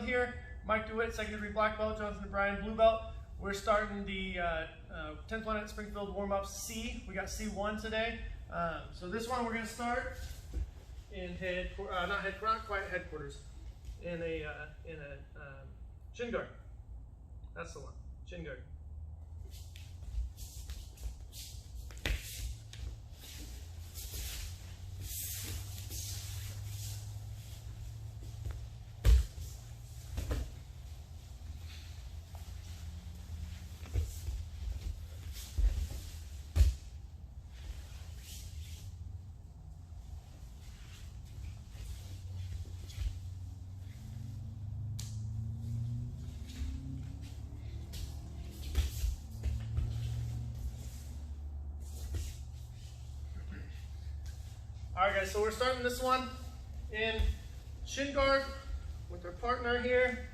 here. Mike DeWitt, second degree black belt, Jonathan O'Brien, blue belt. We're starting the 10th Planet Springfield Warmup C. We got C1 today. So this one we're going to start in not quite headquarters, in a shin guard. That's the one, shin guard. Alright guys, so we're starting this one in shin guard with our partner here.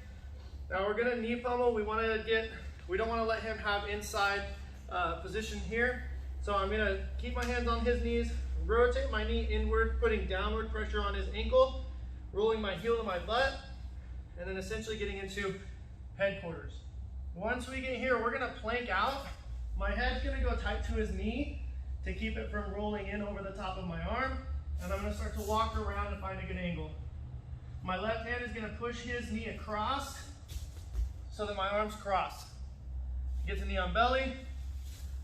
Now we're gonna knee pummel. We don't want to let him have inside position here. So I'm gonna keep my hands on his knees, rotate my knee inward, putting downward pressure on his ankle, rolling my heel to my butt, and then essentially getting into headquarters. Once we get here, we're gonna plank out. My head's gonna go tight to his knee to keep it from rolling in over the top of my arm. And I'm going to start to walk around to find a good angle. My left hand is going to push his knee across so that my arms cross. Get the knee on belly.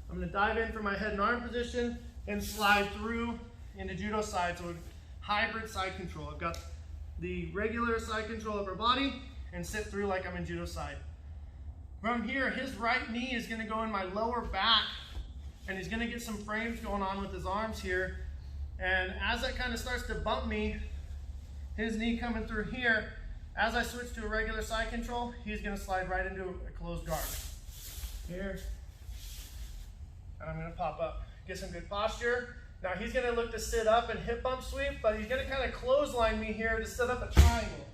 I'm going to dive in for my head and arm position and slide through into judo side. So a hybrid side control. I've got the regular side control upper body and sit through like I'm in judo side. From here, his right knee is going to go in my lower back, and he's going to get some frames going on with his arms here. And as that kind of starts to bump me, his knee coming through here, as I switch to a regular side control, he's going to slide right into a closed guard. Here, and I'm going to pop up. Get some good posture. Now he's going to look to sit up and hip bump sweep, but he's going to kind of clothesline me here to set up a triangle.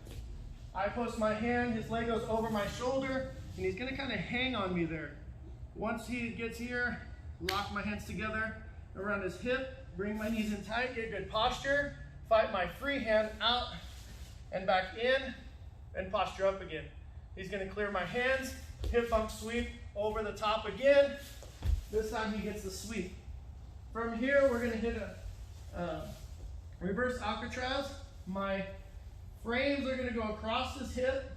I post my hand, his leg goes over my shoulder, and he's going to kind of hang on me there. Once he gets here, lock my hands together around his hip, bring my knees in tight, get good posture, fight my free hand out and back in, and posture up again. He's going to clear my hands, hip bump sweep over the top again. This time he gets the sweep. From here, we're going to hit a reverse Alcatraz. My frames are going to go across his hip,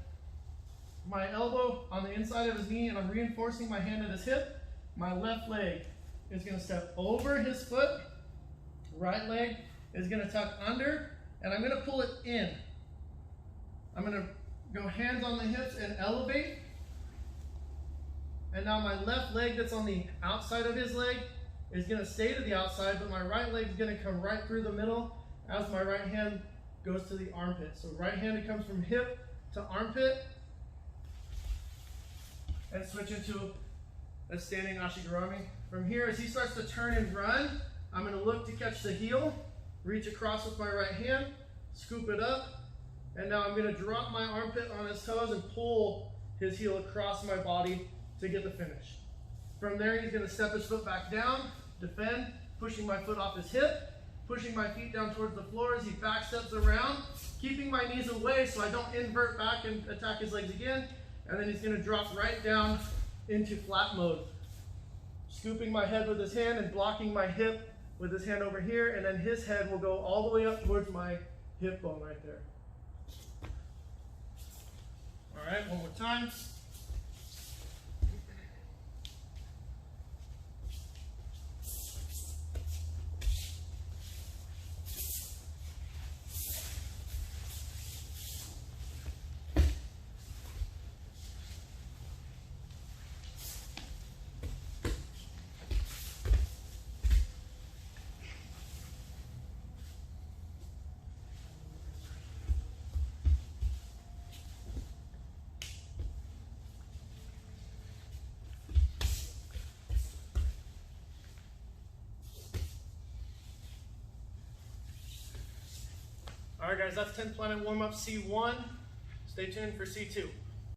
my elbow on the inside of his knee, and I'm reinforcing my hand at his hip. My left leg is going to step over his foot. Right leg is going to tuck under, and I'm going to pull it in. I'm going to go hands on the hips and elevate. And now my left leg that's on the outside of his leg is going to stay to the outside, but my right leg is going to come right through the middle as my right hand goes to the armpit. So right handed comes from hip to armpit, and switch into a standing ashigarami. From here, as he starts to turn and run, I'm going to look to catch the heel, reach across with my right hand, scoop it up, and now I'm going to drop my armpit on his toes and pull his heel across my body to get the finish. From there, he's going to step his foot back down, defend, pushing my foot off his hip, pushing my feet down towards the floor as he back steps around, keeping my knees away so I don't invert back and attack his legs again, and then he's going to drop right down into flat mode. Scooping my head with his hand and blocking my hip with his hand over here, and then his head will go all the way up towards my hip bone right there. All right, one more time. All right, guys, that's 10th Planet Warmup C1. Stay tuned for C2.